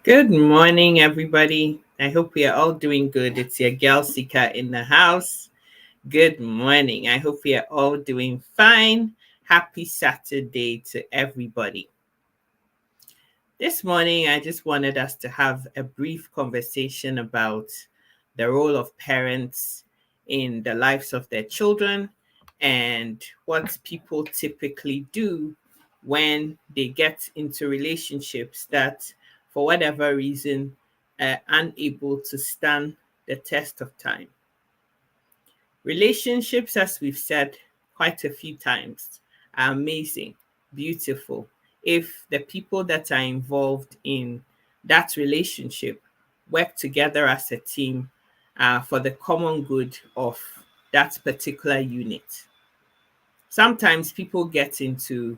Good morning, everybody. I hope we are all doing good. It's your girl Sika in the house. Good morning. I hope we are all doing fine. Happy Saturday to everybody. This morning, I just wanted us to have a brief conversation about the role of parents in the lives of their children and what people typically do when they get into relationships that, for whatever reason, are unable to stand the test of time. Relationships, as we've said quite a few times, are amazing, beautiful, if the people that are involved in that relationship work together as a team for the common good of that particular unit. Sometimes people get into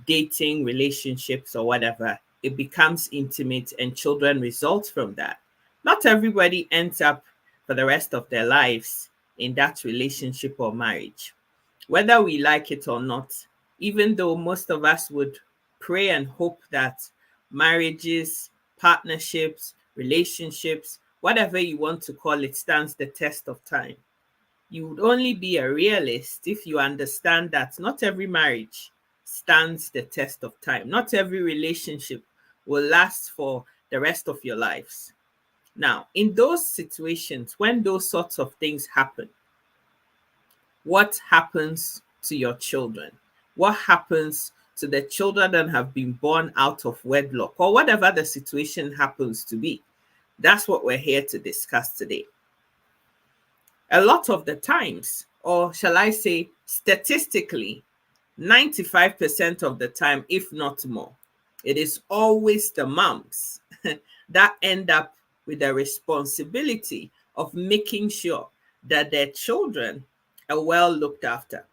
dating relationships or whatever, it becomes intimate and children result from that. Not everybody ends up for the rest of their lives in that relationship or marriage, whether we like it or not, even though most of us would pray and hope that marriages, partnerships, relationships, whatever you want to call it, stands the test of time. You would only be a realist if you understand that not every marriage stands the test of time. Not every relationship will last for the rest of your lives. Now, in those situations, when those sorts of things happen, what happens to your children? What happens to the children that have been born out of wedlock or whatever the situation happens to be? That's what we're here to discuss today. A lot of the times, or shall I say statistically, 95% of the time, if not more, it is always the moms that end up with the responsibility of making sure that their children are well looked after.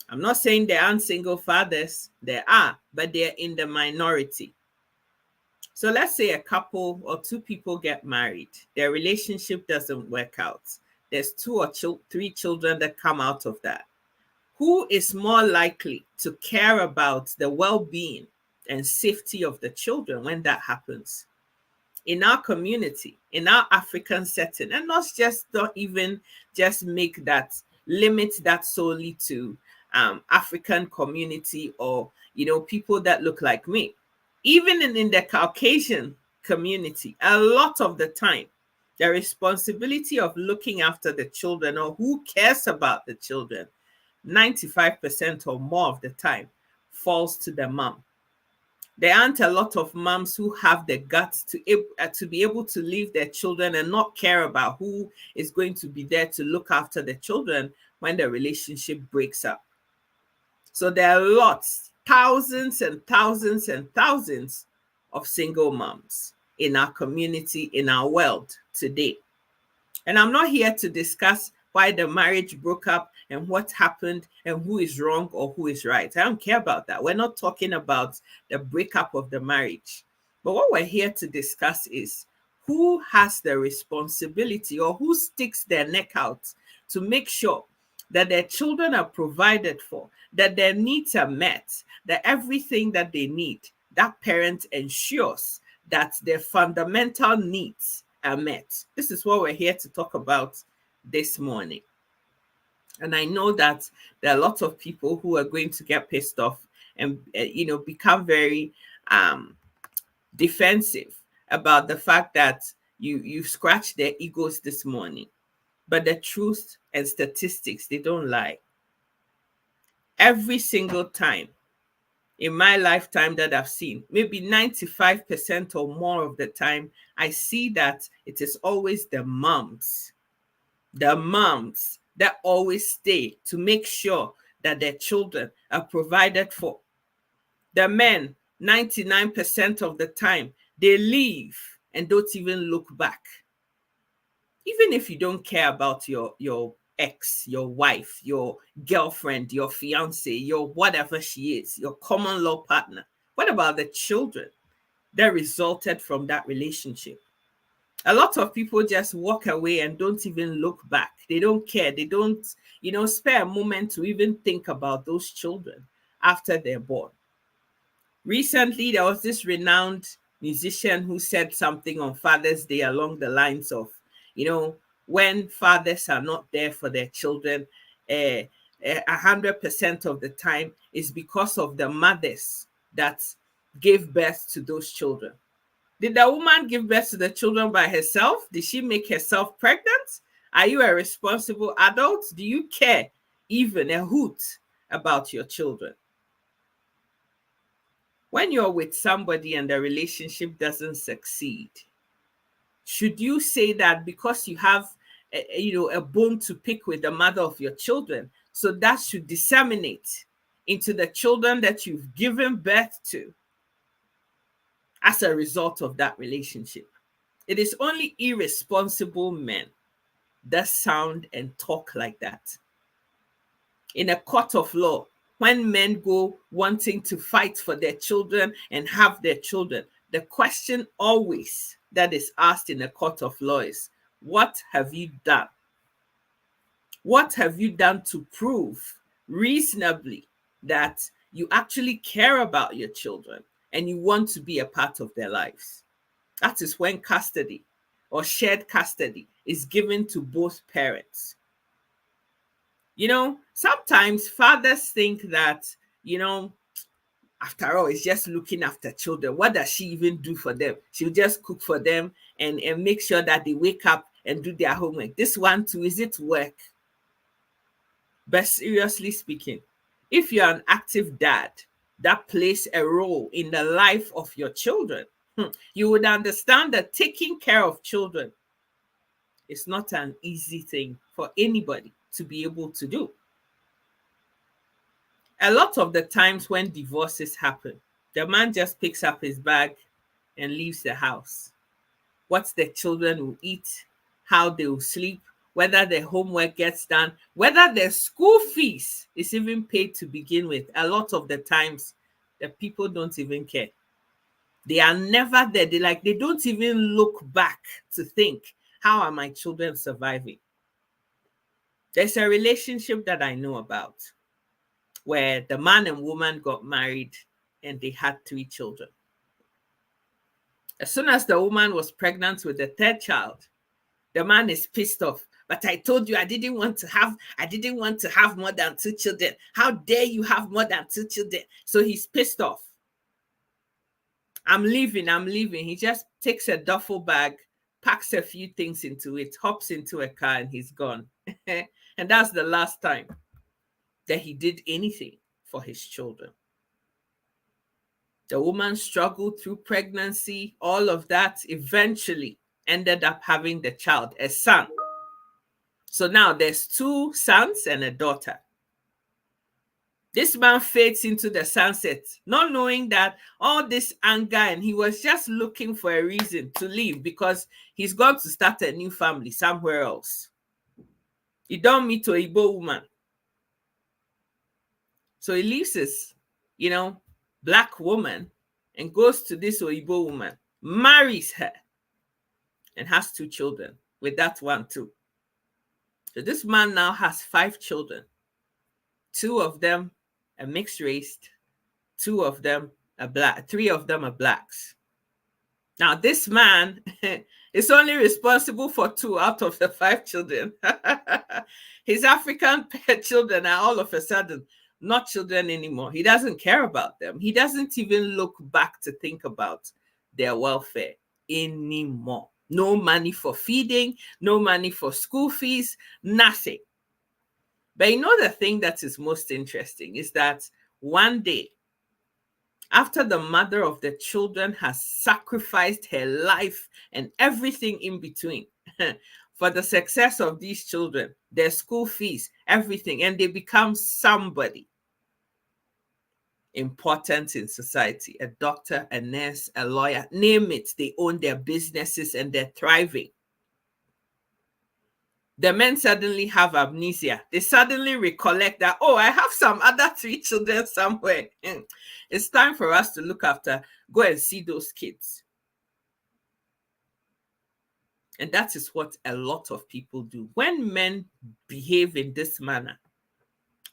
I'm not saying there aren't single fathers, there are, but they're in the minority. So let's say a couple or two people get married, their relationship doesn't work out. There's two or three children that come out of that. Who is more likely to care about the well-being and safety of the children when that happens? In our community, in our African setting, and not even just make that, limit that solely to African community or people that look like me. Even in the Caucasian community, a lot of the time, the responsibility of looking after the children or who cares about the children, 95% or more of the time, falls to the mom. There aren't a lot of moms who have the guts to be able to leave their children and not care about who is going to be there to look after the children when the relationship breaks up. So there are lots, thousands and thousands and thousands of single moms in our community, in our world today. And I'm not here to discuss why the marriage broke up and what happened and who is wrong or who is right. I don't care about that. We're not talking about the breakup of the marriage. But what we're here to discuss is who has the responsibility or who sticks their neck out to make sure that their children are provided for, that their needs are met, that everything that they need, that parent ensures that their fundamental needs are met. This is what we're here to talk about this morning. And I know that there are lots of people who are going to get pissed off and become very defensive about the fact that you scratched their egos this morning. But the truth and statistics, they don't lie. Every single time in my lifetime that I've seen, maybe 95% or more of the time, I see that it is always the moms that always stay to make sure that their children are provided for. The men, 99% of the time, they leave and don't even look back. Even if you don't care about your ex, your wife, your girlfriend, your fiance, your whatever she is, your common law partner, what about the children that resulted from that relationship? A lot of people just walk away and don't even look back. They don't care. They don't, spare a moment to even think about those children after they're born. Recently, there was this renowned musician who said something on Father's Day along the lines of, when fathers are not there for their children, 100% of the time is because of the mothers that gave birth to those children. Did the woman give birth to the children by herself? Did she make herself pregnant? Are you a responsible adult? Do you care even a hoot about your children? When you're with somebody and the relationship doesn't succeed, should you say that because you have a bone to pick with the mother of your children, so that should disseminate into the children that you've given birth to as a result of that relationship? It is only irresponsible men that sound and talk like that. In a court of law, when men go wanting to fight for their children and have their children, the question always that is asked in a court of law is, what have you done? What have you done to prove reasonably that you actually care about your children and you want to be a part of their lives? That is when custody or shared custody is given to both parents. Sometimes fathers think that, after all, it's just looking after children. What does she even do for them? She'll just cook for them and make sure that they wake up and do their homework. This one too, is it work? But seriously speaking, if you're an active dad that plays a role in the life of your children, you would understand that taking care of children is not an easy thing for anybody to be able to do. A lot of the times when divorces happen, the man just picks up his bag and leaves the house. What the children will eat, how they will sleep, whether their homework gets done, whether their school fees is even paid to begin with. A lot of the times, the people don't even care. They are never there. They don't even look back to think, how are my children surviving? There's a relationship that I know about where the man and woman got married and they had 3 children. As soon as the woman was pregnant with the 3rd child, the man is pissed off. But I told you I didn't want to have more than 2 children. How dare you have more than 2 children? So he's pissed off. I'm leaving. He just takes a duffel bag, packs a few things into it, hops into a car, and he's gone. And that's the last time that he did anything for his children. The woman struggled through pregnancy, all of that, eventually ended up having the child, a son. So now there's 2 sons and a daughter. This man fades into the sunset, not knowing that all this anger, and he was just looking for a reason to leave because he's going to start a new family somewhere else. He don't meet an Igbo woman. So he leaves his, black woman and goes to this Oyibo woman, marries her, and has 2 children with that one too. So this man now has 5 children. 2 of them are mixed race, 2 of them are black, 3 of them are blacks. Now this man is only responsible for 2 out of the 5 children. His African children are all of a sudden not children anymore. He doesn't care about them. He doesn't even look back to think about their welfare anymore. No money for feeding, no money for school fees, nothing. But the thing that is most interesting is that one day, after the mother of the children has sacrificed her life and everything in between for the success of these children, their school fees, everything, and they become somebody important in society, a doctor, a nurse, a lawyer, name it, they own their businesses and they're thriving. The men suddenly have amnesia. They suddenly recollect that, I have some other 3 children somewhere. It's time for us to go and see those kids. And that is what a lot of people do. When men behave in this manner,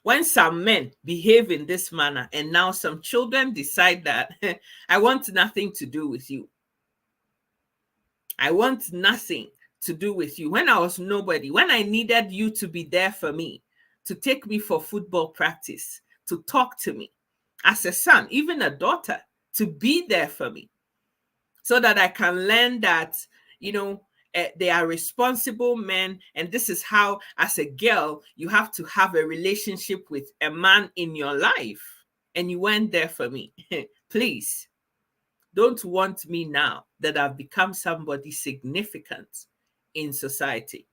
when some men behave in this manner, and now some children decide that I want nothing to do with you. I want nothing to do with you. When I was nobody, when I needed you to be there for me, to take me for football practice, to talk to me as a son, even a daughter, to be there for me so that I can learn that, they are responsible men. And this is how, as a girl, you have to have a relationship with a man in your life. And you weren't there for me. Please don't want me now that I've become somebody significant in society.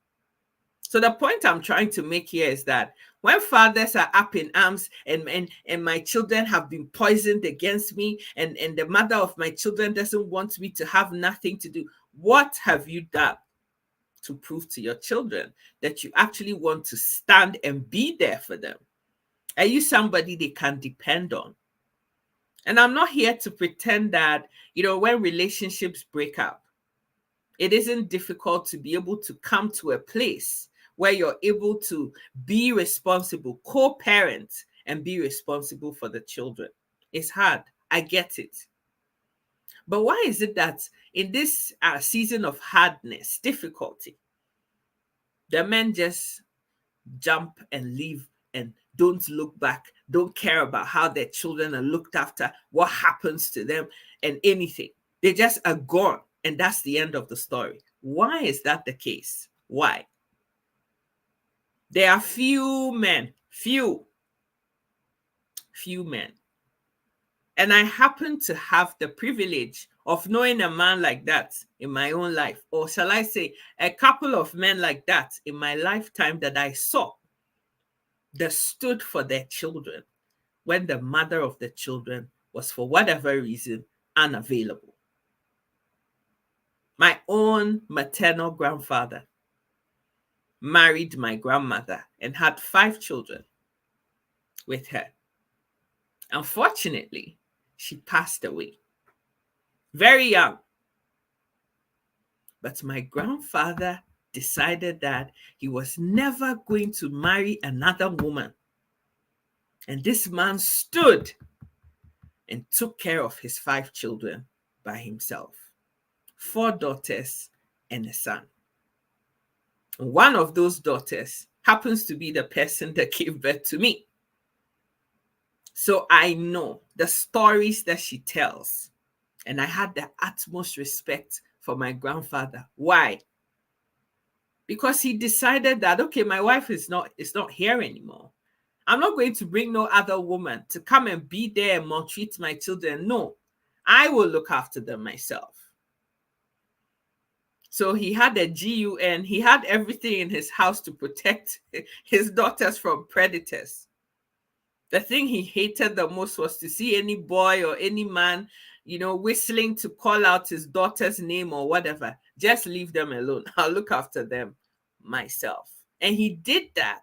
So the point I'm trying to make here is that when fathers are up in arms and my children have been poisoned against me, and the mother of my children doesn't want me to have nothing to do, what have you done to prove to your children that you actually want to stand and be there for them? Are you somebody they can depend on? And I'm not here to pretend that, when relationships break up, it isn't difficult to be able to come to a place where you're able to be responsible, co-parent, and be responsible for the children. It's hard. I get it. But why is it that in this season of hardness, difficulty, the men just jump and leave and don't look back, don't care about how their children are looked after, what happens to them, and anything? They just are gone, and that's the end of the story. Why is that the case? Why? There are few men. And I happen to have the privilege of knowing a man like that in my own life, or shall I say, a couple of men like that in my lifetime that I saw, that stood for their children when the mother of the children was, for whatever reason, unavailable. My own maternal grandfather married my grandmother and had 5 children with her. Unfortunately, she passed away very young. But my grandfather decided that he was never going to marry another woman. And this man stood and took care of his 5 children by himself. 4 daughters and a son. One of those daughters happens to be the person that gave birth to me. So I know the stories that she tells. And I had the utmost respect for my grandfather. Why? Because he decided that, okay, my wife is not here anymore. I'm not going to bring no other woman to come and be there and maltreat my children. No, I will look after them myself. So he had a GUN. He had everything in his house to protect his daughters from predators. The thing he hated the most was to see any boy or any man, whistling to call out his daughter's name or whatever. Just leave them alone. I'll look after them myself. And he did that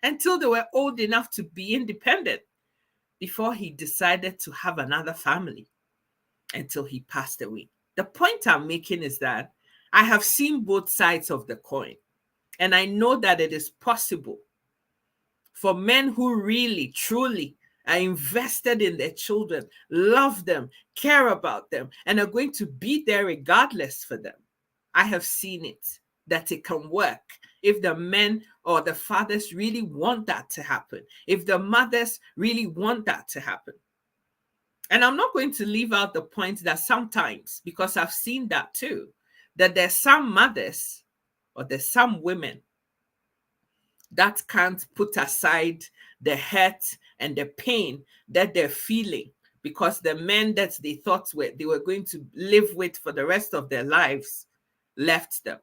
until they were old enough to be independent, before he decided to have another family until he passed away. The point I'm making is that I have seen both sides of the coin, and I know that it is possible for men who really, truly are invested in their children, love them, care about them, and are going to be there regardless for them. I have seen it, that it can work if the men or the fathers really want that to happen, if the mothers really want that to happen. And I'm not going to leave out the point that sometimes, because I've seen that too, that there's some mothers or there's some women that can't put aside the hurt and the pain that they're feeling because the men that they thought they were going to live with for the rest of their lives left them,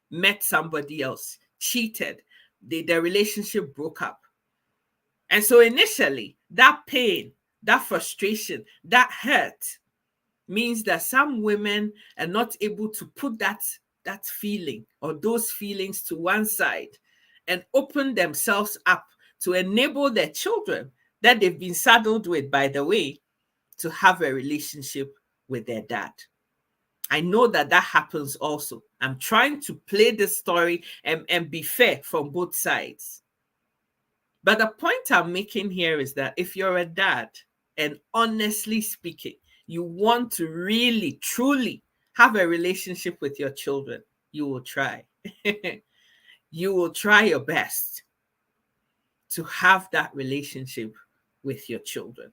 met somebody else, cheated, their relationship broke up. And so initially, that pain, that frustration, that hurt means that some women are not able to put that feeling or those feelings to one side and open themselves up to enable their children that they've been saddled with, by the way, to have a relationship with their dad. I know that happens also. I'm trying to play this story and be fair from both sides. But the point I'm making here is that if you're a dad and honestly speaking, you want to really, truly have a relationship with your children. You will try. You will try your best to have that relationship with your children.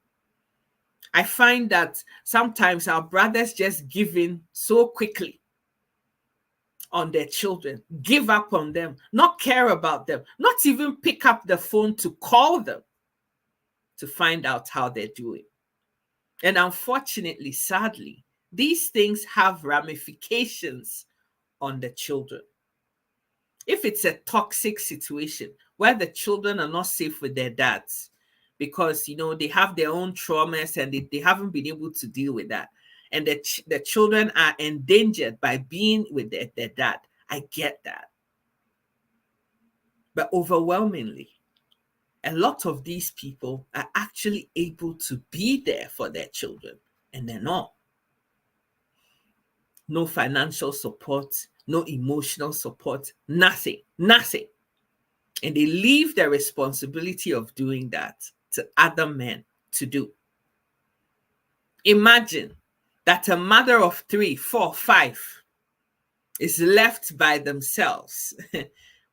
I find that sometimes our brothers just give in so quickly on their children, give up on them, not care about them, not even pick up the phone to call them to find out how they're doing. And unfortunately, sadly, these things have ramifications on the children. If it's a toxic situation where the children are not safe with their dads because, they have their own traumas and they haven't been able to deal with that, and the children are endangered by being with their dad, I get that. But overwhelmingly, a lot of these people are actually able to be there for their children, and they're not. No financial support, no emotional support, nothing. And they leave the responsibility of doing that to other men to do. Imagine that a mother of 3, 4, 5 is left by themselves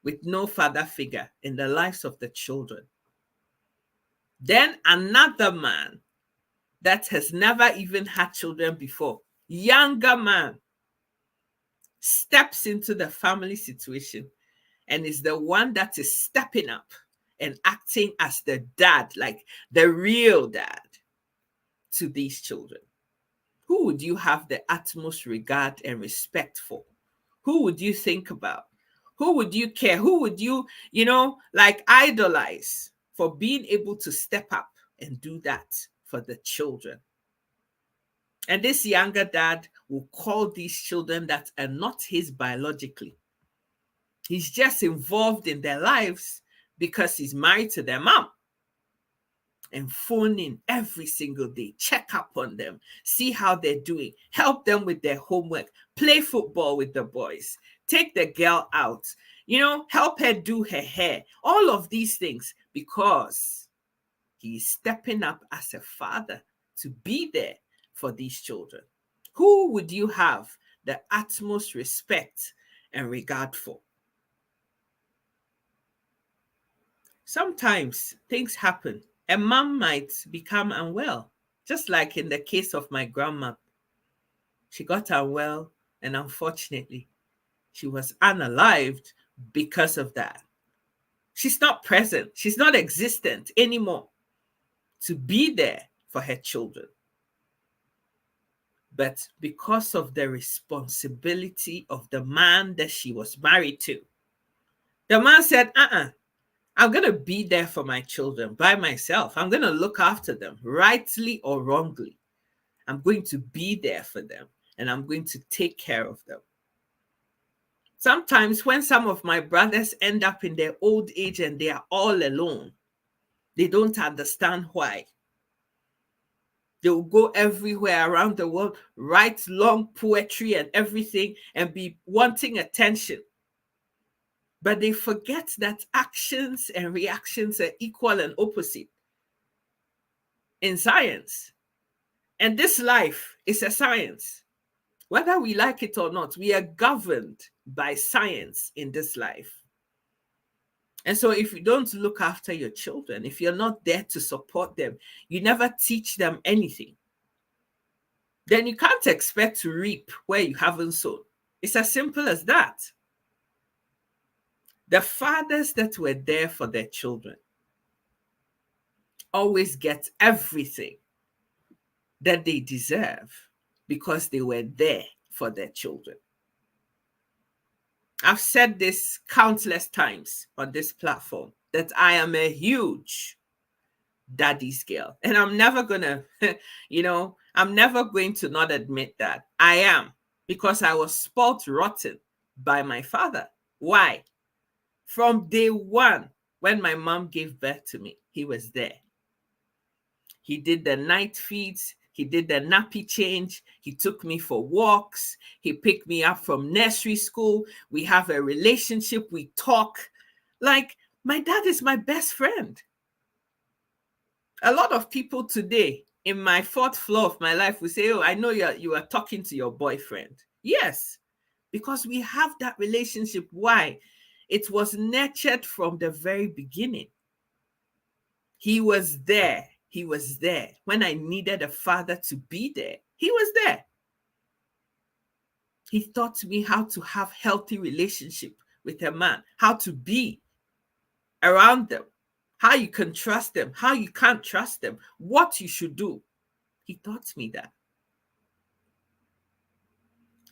with no father figure in the lives of the children. Then another man that has never even had children before, younger man, steps into the family situation and is the one that is stepping up and acting as the dad, like the real dad to these children. Who would you have the utmost regard and respect for? Who would you think about? Who would you care? Who would you, idolize for being able to step up and do that for the children? And this younger dad will call these children that are not his biologically. He's just involved in their lives because he's married to their mom. And phone in every single day, check up on them, see how they're doing, help them with their homework, play football with the boys, take the girl out, help her do her hair, all of these things, because he's stepping up as a father to be there for these children. Who would you have the utmost respect and regard for? Sometimes things happen. A mom might become unwell, just like in the case of my grandma. She got unwell, and unfortunately, she was unalived because of that. She's not present. She's not existent anymore to be there for her children. But because of the responsibility of the man that she was married to, the man said, I'm going to be there for my children by myself. I'm going to look after them, rightly or wrongly. I'm going to be there for them, and I'm going to take care of them. Sometimes when some of my brothers end up in their old age and they are all alone, they don't understand why. They will go everywhere around the world, write long poetry and everything, and be wanting attention. But they forget that actions and reactions are equal and opposite in science. And this life is a science. Whether we like it or not, we are governed by science in this life. And so if you don't look after your children, if you're not there to support them, you never teach them anything, then you can't expect to reap where you haven't sown. It's as simple as that. The fathers that were there for their children always get everything that they deserve because they were there for their children. I've said this countless times on this platform that I am a huge daddy's girl. And I'm never going to, I'm never going to not admit that. I am, because I was spoiled rotten by my father. Why? From day one, when my mom gave birth to me, he was there. He did the night feeds. He did the nappy change. He took me for walks. He picked me up from nursery school. We have a relationship. We talk. Like, my dad is my best friend. A lot of people today in my fourth floor of my life will say, oh, I know you are talking to your boyfriend. Yes, because we have that relationship. Why? It was nurtured from the very beginning. He was there. He was there. When I needed a father to be there, he was there. He taught me how to have healthy relationship with a man, how to be around them, how you can trust them, how you can't trust them, what you should do. He taught me that.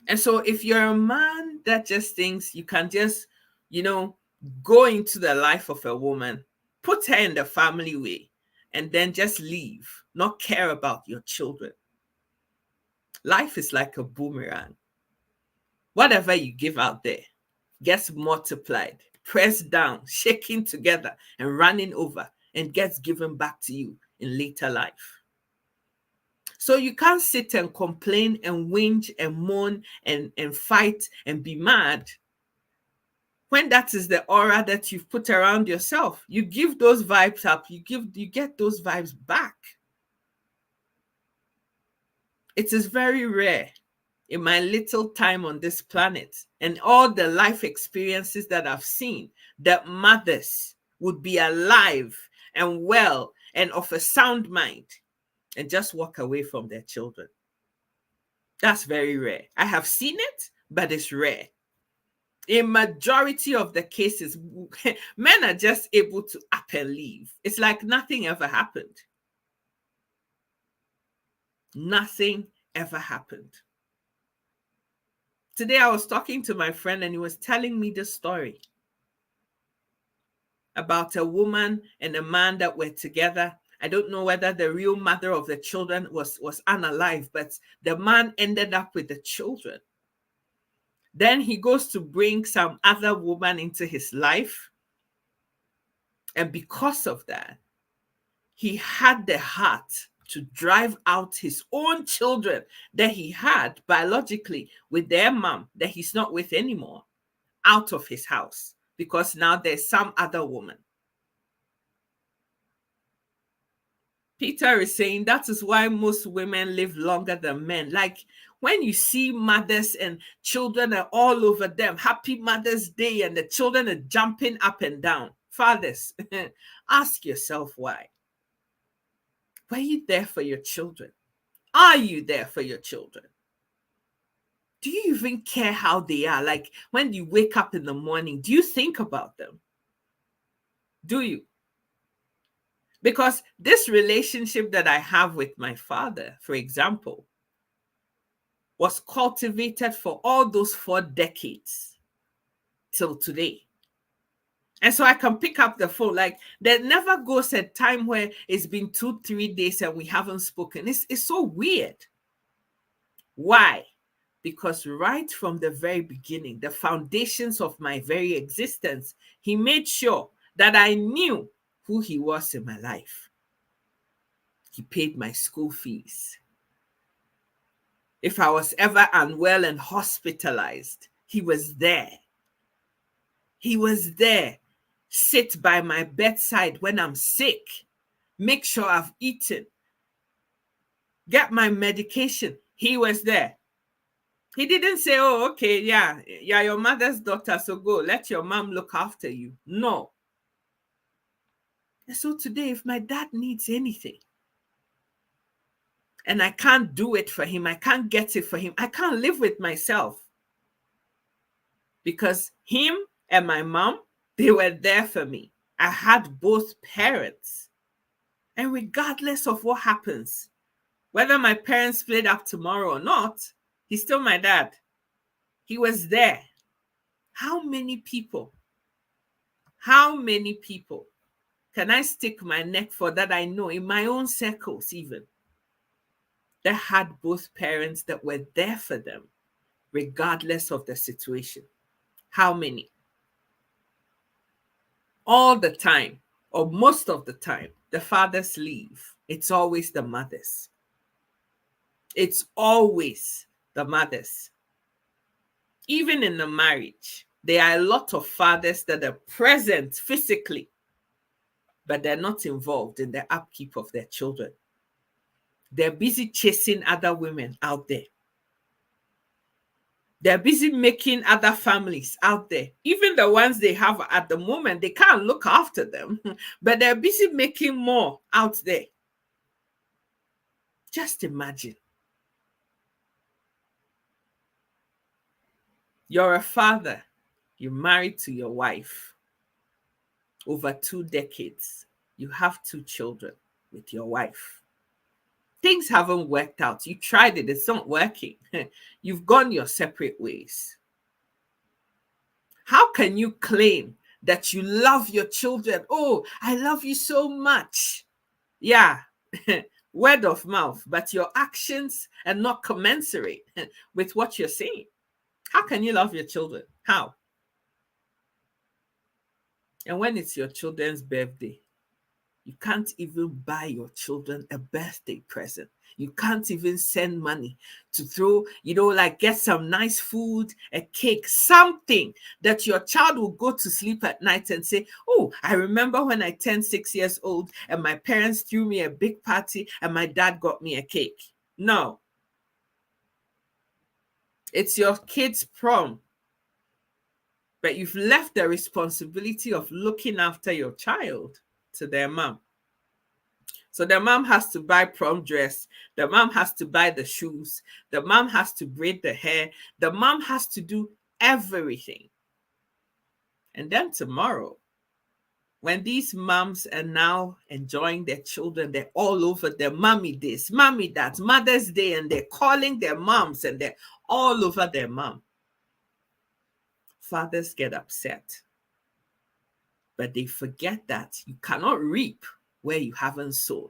And so if you're a man that just thinks you can just, go into the life of a woman, put her in the family way, and then just leave, not care about your children. Life is like a boomerang. Whatever you give out there gets multiplied, pressed down, shaking together, and running over, and gets given back to you in later life. So you can't sit and complain and whinge and moan and fight and be mad when that is the aura that you've put around yourself. You give those vibes up, you get those vibes back. It is very rare in my little time on this planet and all the life experiences that I've seen that mothers would be alive and well and of a sound mind and just walk away from their children. That's very rare. I have seen it, but it's rare. In majority of the cases, men are just able to up and leave. It's like nothing ever happened. Nothing ever happened. Today I was talking to my friend and he was telling me the story about a woman and a man that were together. I don't know whether the real mother of the children was unalive, but the man ended up with the children. Then he goes to bring some other woman into his life. And because of that, he had the heart to drive out his own children that he had biologically with their mom that he's not with anymore out of his house because now there's some other woman. Peter is saying that is why most women live longer than men. Like when you see mothers and children are all over them, happy Mother's Day, and the children are jumping up and down. Fathers, ask yourself why. Were you there for your children? Are you there for your children? Do you even care how they are? Like when you wake up in the morning, do you think about them? Do you? Because this relationship that I have with my father, for example, was cultivated for all those 4 decades till today. And so I can pick up the phone. Like there never goes a time where it's been 2-3 days and we haven't spoken. It's so weird. Why? Because right from the very beginning, the foundations of my very existence, he made sure that I knew who he was in my life. He paid my school fees. If I was ever unwell and hospitalized, he was there. He was there. Sit by my bedside when I'm sick. Make sure I've eaten. Get my medication. He was there. He didn't say, oh, okay, yeah, your mother's daughter, so go. Let your mom look after you. No. And so today, if my dad needs anything, and I can't do it for him, I can't get it for him, I can't live with myself. Because him and my mom, they were there for me. I had both parents. And regardless of what happens, whether my parents split up tomorrow or not, he's still my dad. He was there. How many people can I stick my neck for that I know in my own circles even, that had both parents that were there for them, regardless of the situation? How many? All the time, or most of the time, the fathers leave. It's always the mothers. It's always the mothers. Even in the marriage, there are a lot of fathers that are present physically, but they're not involved in the upkeep of their children. They're busy chasing other women out there. They're busy making other families out there. Even the ones they have at the moment, they can't look after them, but they're busy making more out there. Just imagine. You're a father. You're married to your wife. Over 2 decades. You have 2 children with your wife. Things haven't worked out. You tried it. It's not working. You've gone your separate ways. How can you claim that you love your children? Oh, I love you so much. Yeah, word of mouth, but your actions are not commensurate with what you're saying. How can you love your children? How? And when it's your children's birthday, you can't even buy your children a birthday present. You can't even send money to throw, like get some nice food, a cake, something that your child will go to sleep at night and say, oh, I remember when I turned 6 years old and my parents threw me a big party and my dad got me a cake. No. It's your kid's prom. But you've left the responsibility of looking after your child to their mom. So the mom has to buy prom dress. The mom has to buy the shoes. The mom has to braid the hair. The mom has to do everything. And then tomorrow, when these moms are now enjoying their children, they're all over their mommy this, mommy that, Mother's Day, and they're calling their moms and they're all over their mom. Fathers get upset. But they forget that you cannot reap where you haven't sown.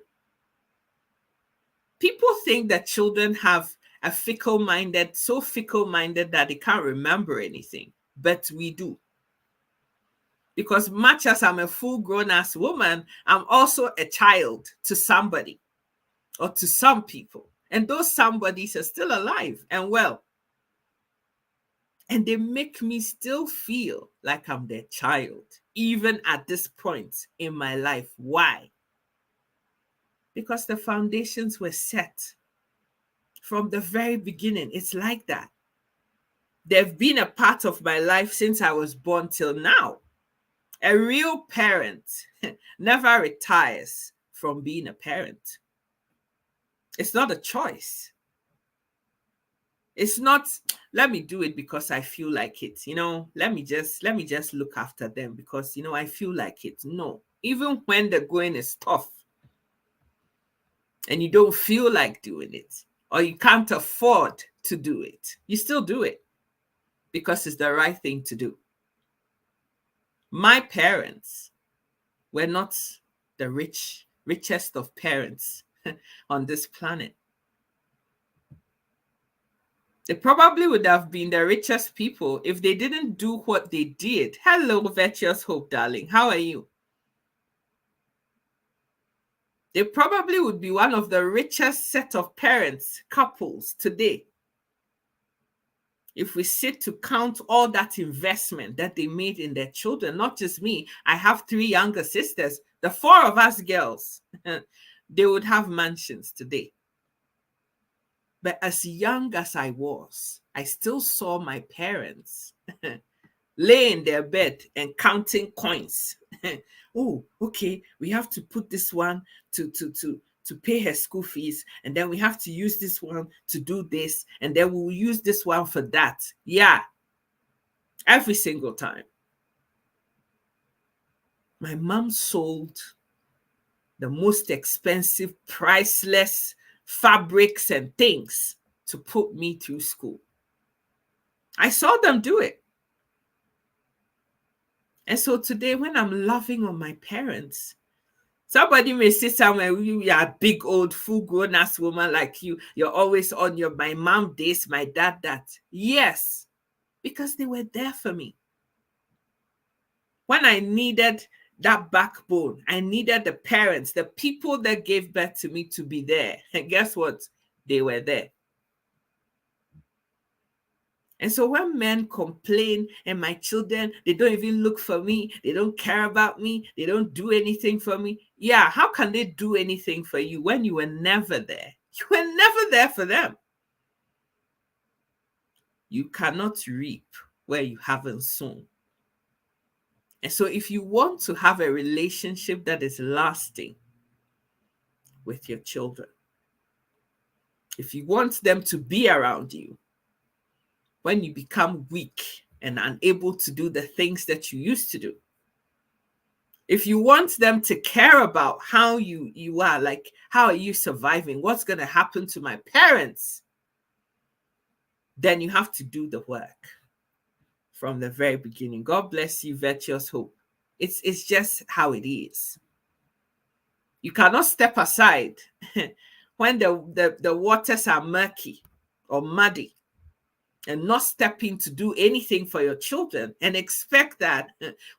People think that children have a so fickle-minded that they can't remember anything. But we do. Because much as I'm a full-grown ass woman, I'm also a child to somebody or to some people. And those somebodies are still alive and well. And they make me still feel like I'm their child, even at this point in my life. Why? Because the foundations were set from the very beginning. It's like that. They've been a part of my life since I was born till now. A real parent never retires from being a parent. It's not a choice. It's not, let me do it because I feel like it. Let me just look after them because, I feel like it. No. Even when the going is tough and you don't feel like doing it or you can't afford to do it, you still do it because it's the right thing to do. My parents were not the richest of parents on this planet. They probably would have been the richest people if they didn't do what they did. Hello, Virtuous Hope, darling. How are you? They probably would be one of the richest set of parents, couples today. If we sit to count all that investment that they made in their children, not just me, I have 3 younger sisters, the 4 of us girls, they would have mansions today. But as young as I was, I still saw my parents lay in their bed and counting coins. Oh, okay, we have to put this one to pay her school fees, and then we have to use this one to do this, and then we'll use this one for that. Yeah, every single time. My mom sold the most expensive, priceless fabrics and things to put me through school. I saw them do it. And so today, when I'm loving on my parents, somebody may say somewhere, you are a big old full-grown ass woman like you. You're always on my mom this, my dad that. Yes, because they were there for me. When I needed that backbone, I needed the parents, the people that gave birth to me to be there. And guess what? They were there. And so when men complain and my children, they don't even look for me, they don't care about me, they don't do anything for me. Yeah, how can they do anything for you when you were never there? You were never there for them. You cannot reap where you haven't sown. And so if you want to have a relationship that is lasting with your children, if you want them to be around you when you become weak and unable to do the things that you used to do, if you want them to care about how you are, like, how are you surviving? What's going to happen to my parents? Then you have to do the work from the very beginning. God bless you, Virtuous Hope. It's just how it is. You cannot step aside when the waters are murky or muddy and not step in to do anything for your children and expect that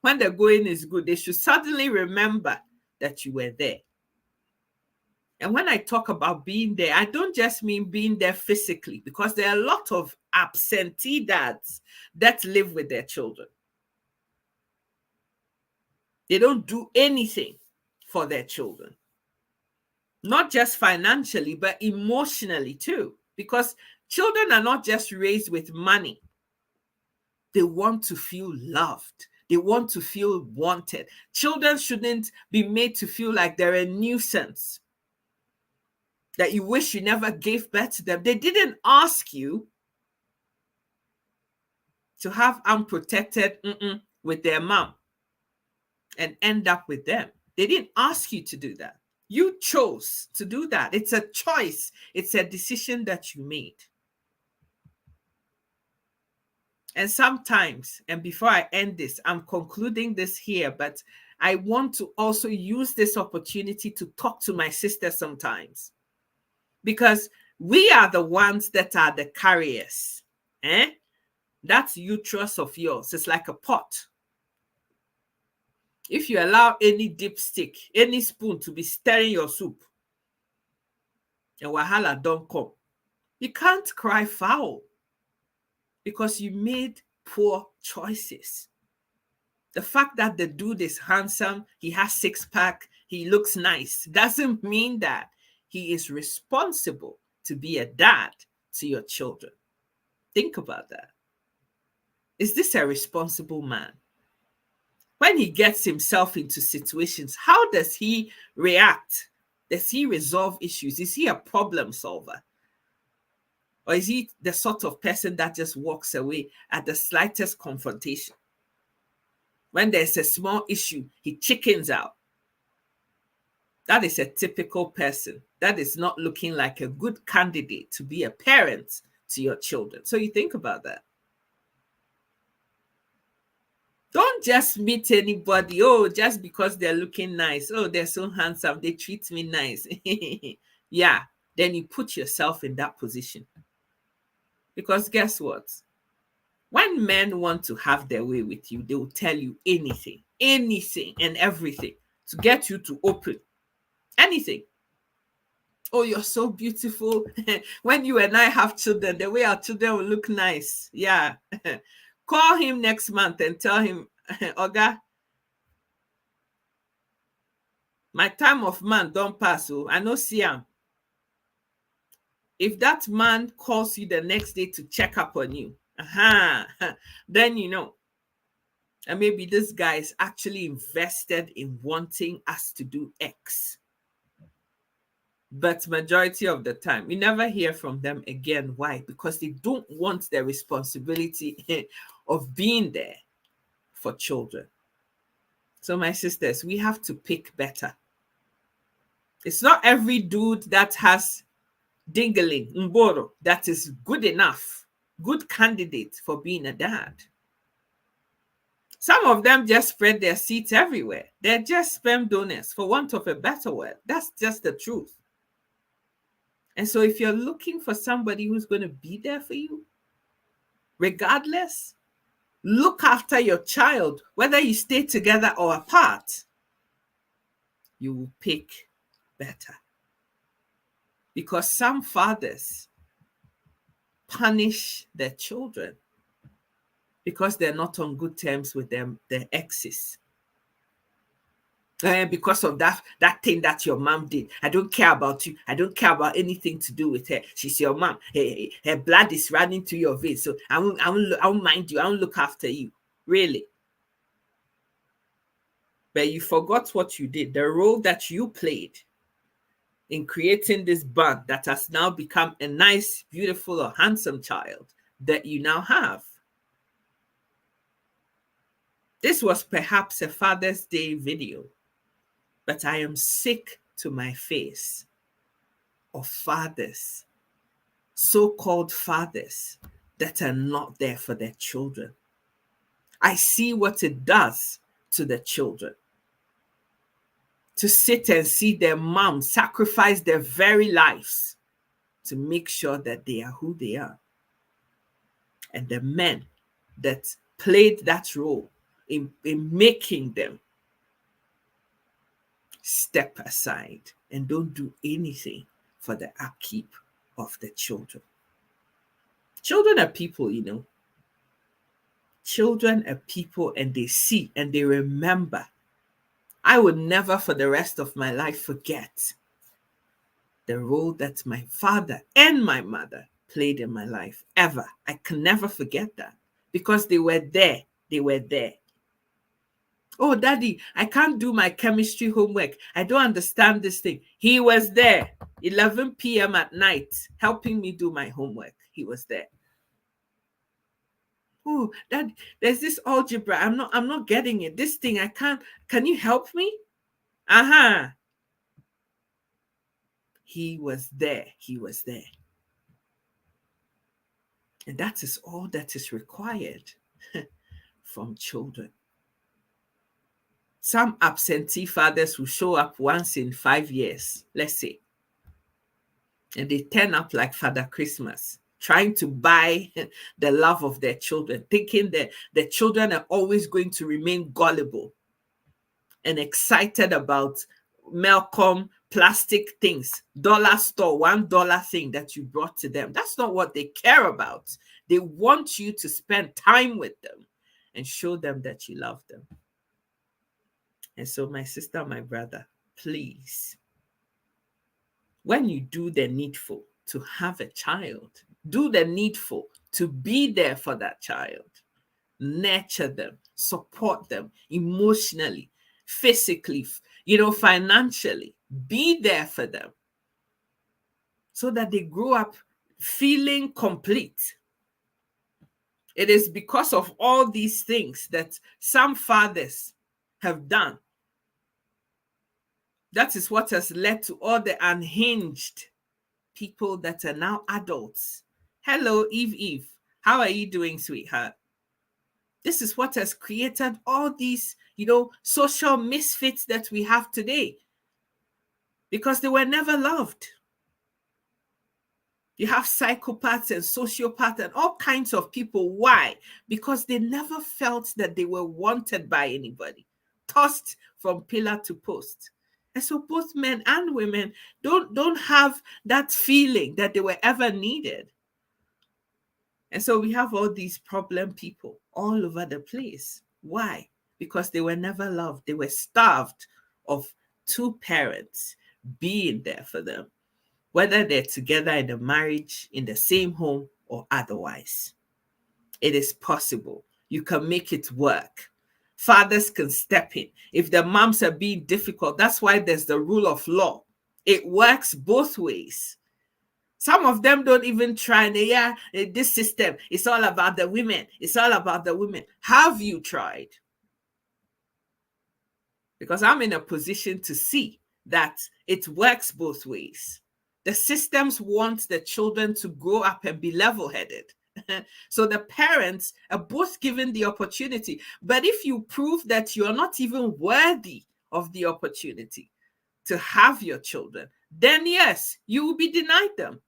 when the going is good, they should suddenly remember that you were there. And when I talk about being there, I don't just mean being there physically, because there are a lot of absentee dads that live with their children. They don't do anything for their children. Not just financially, but emotionally too. Because children are not just raised with money. They want to feel loved. They want to feel wanted. Children shouldn't be made to feel like they're a nuisance, that you wish you never gave birth to them. They didn't ask you to have unprotected with their mom and end up with them. They didn't ask you to do that. You chose to do that. It's a choice. It's a decision that you made. And sometimes, and before I end this, I'm concluding this here, but I want to also use this opportunity to talk to my sister sometimes, because we are the ones that are the carriers. That uterus of yours is like a pot. If you allow any dipstick, any spoon to be stirring your soup, and wahala don't come, you can't cry foul, because you made poor choices. The fact that the dude is handsome, he has six-pack, he looks nice, doesn't mean that he is responsible to be a dad to your children. Think about that. Is this a responsible man? When he gets himself into situations, how does he react? Does he resolve issues? Is he a problem solver? Or is he the sort of person that just walks away at the slightest confrontation? When there's a small issue, he chickens out. That is a typical person. That is not looking like a good candidate to be a parent to your children. So you think about that. Don't just meet anybody, just because they're looking nice. They're so handsome, they treat me nice. Yeah, then you put yourself in that position. Because guess what? When men want to have their way with you, they will tell you anything and everything to get you to open. Anything. Oh, you're so beautiful. When you and I have children, the way our children will look nice. Yeah. Call him next month and tell him, Oga, my time of man don't pass. I no see him. If that man calls you the next day to check up on you, then you know. And maybe this guy is actually invested in wanting us to do X. But majority of the time, we never hear from them again. Why? Because they don't want the responsibility of being there for children. So my sisters, we have to pick better. It's not every dude that has dingling, mboro, that is good enough, good candidate for being a dad. Some of them just spread their seeds everywhere. They're just sperm donors, for want of a better word. That's just the truth. And so if you're looking for somebody who's going to be there for you, regardless, look after your child, whether you stay together or apart. You will pick better. Because some fathers punish their children because they're not on good terms with their exes. Because of that thing that your mom did. I don't care about you. I don't care about anything to do with her. She's your mom. Her blood is running through your veins. So I won't mind you. I won't look after you. Really. But you forgot what you did, the role that you played in creating this bond that has now become a nice, beautiful, or handsome child that you now have. This was perhaps a Father's Day video, but I am sick to my face of fathers, so-called fathers, that are not there for their children. I see what it does to the children. To sit and see their mom sacrifice their very lives to make sure that they are who they are. And the men that played that role in making them step aside and don't do anything for the upkeep of the children. Children are people, you know. Children are people, and they see and they remember. I will never for the rest of my life forget the role that my father and my mother played in my life, ever. I can never forget that, because they were there. They were there. Oh, Daddy, I can't do my chemistry homework. I don't understand this thing. He was there, 11 p.m. at night, helping me do my homework. He was there. Oh, Dad, there's this algebra. I'm not getting it. This thing, I can't. Can you help me? Uh-huh. He was there. He was there. And that is all that is required from children. Some absentee fathers will show up once in 5 years, let's say, and they turn up like Father Christmas, trying to buy the love of their children, thinking that the children are always going to remain gullible and excited about Malcolm plastic things, dollar store, $1 thing that you brought to them. That's not what they care about. They want you to spend time with them and show them that you love them. And so, my sister, my brother, please, when you do the needful to have a child, do the needful to be there for that child. Nurture them, support them emotionally, physically, financially. Be there for them so that they grow up feeling complete. It is because of all these things that some fathers have done. That is what has led to all the unhinged people that are now adults. Hello, Eve. How are you doing, sweetheart? This is what has created all these, social misfits that we have today, because they were never loved. You have psychopaths and sociopaths and all kinds of people. Why? Because they never felt that they were wanted by anybody, tossed from pillar to post. And so both men and women don't have that feeling that they were ever needed. And so we have all these problem people all over the place. Why? Because they were never loved. They were starved of two parents being there for them, whether they're together in a marriage, in the same home, or otherwise. It is possible. You can make it work. Fathers can step in. If the moms are being difficult, that's why there's the rule of law. It works both ways. Some of them don't even try. This system, it's all about the women. It's all about the women. Have you tried? Because I'm in a position to see that it works both ways. The systems want the children to grow up and be level-headed. So the parents are both given the opportunity. But if you prove that you're not even worthy of the opportunity to have your children, then yes, you will be denied them.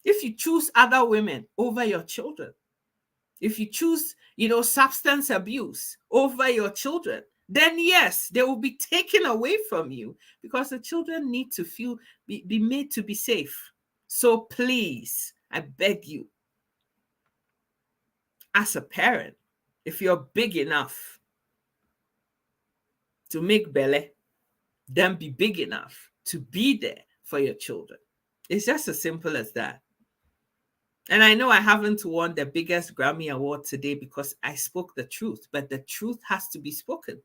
If you choose other women over your children, if you choose, substance abuse over your children, then yes, they will be taken away from you, because the children need to be made to be safe. So please, I beg you, as a parent, if you're big enough to make belly, then be big enough to be there for your children. It's just as simple as that. And I know I haven't won the biggest Grammy Award today because I spoke the truth, but the truth has to be spoken.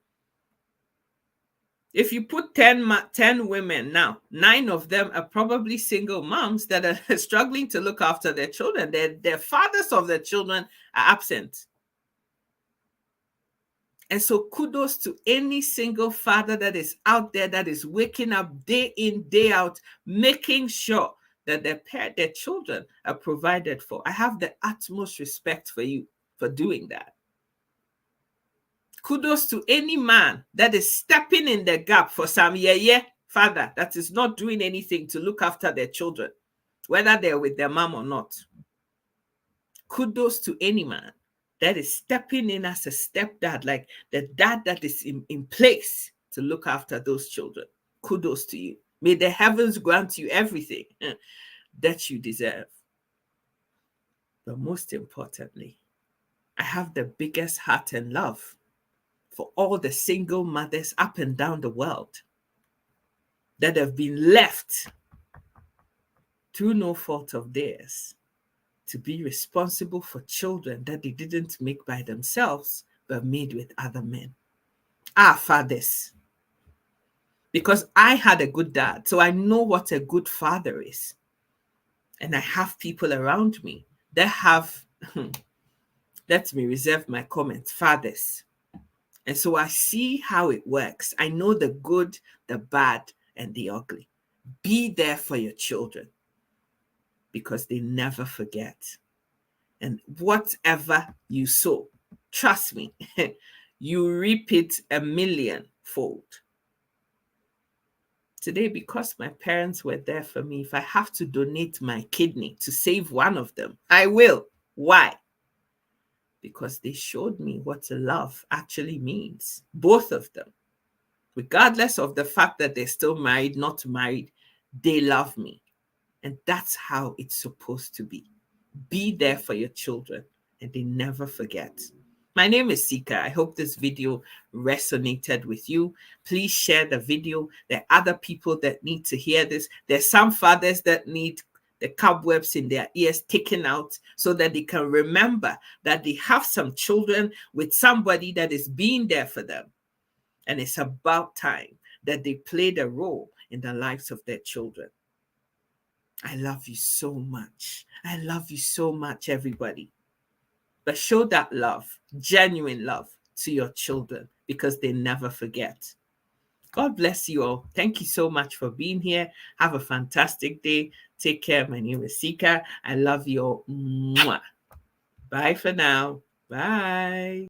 If you put 10 women now, 9 of them are probably single moms that are struggling to look after their children. Their fathers of their children are absent. And so kudos to any single father that is out there that is waking up day in, day out, making sure that their children are provided for. I have the utmost respect for you for doing that. Kudos to any man that is stepping in the gap for some father that is not doing anything to look after their children, whether they're with their mom or not. Kudos to any man that is stepping in as a stepdad, like the dad that is in place to look after those children. Kudos to you. May the heavens grant you everything that you deserve. But most importantly, I have the biggest heart and love for all the single mothers up and down the world that have been left through no fault of theirs to be responsible for children that they didn't make by themselves, but made with other men. Fathers. Because I had a good dad, so I know what a good father is. And I have people around me that have, let me reserve my comments, fathers. And so I see how it works. I know the good, the bad, and the ugly. Be there for your children because they never forget. And whatever you sow, trust me, you reap it 1,000,000-fold. Today, because my parents were there for me, if I have to donate my kidney to save one of them, I will. Why? Because they showed me what love actually means. Both of them. Regardless of the fact that they're still married, not married, they love me. And that's how it's supposed to be. Be there for your children and they never forget. My name is Sika. I hope this video resonated with you. Please share the video. There are other people that need to hear this. There's some fathers that need the cobwebs in their ears taken out so that they can remember that they have some children with somebody that is being there for them. And it's about time that they played a role in the lives of their children. I love you so much. I love you so much, everybody. But show that love, genuine love to your children because they never forget. God bless you all. Thank you so much for being here. Have a fantastic day. Take care. My name is Sika. I love you all. Mwah. Bye for now. Bye.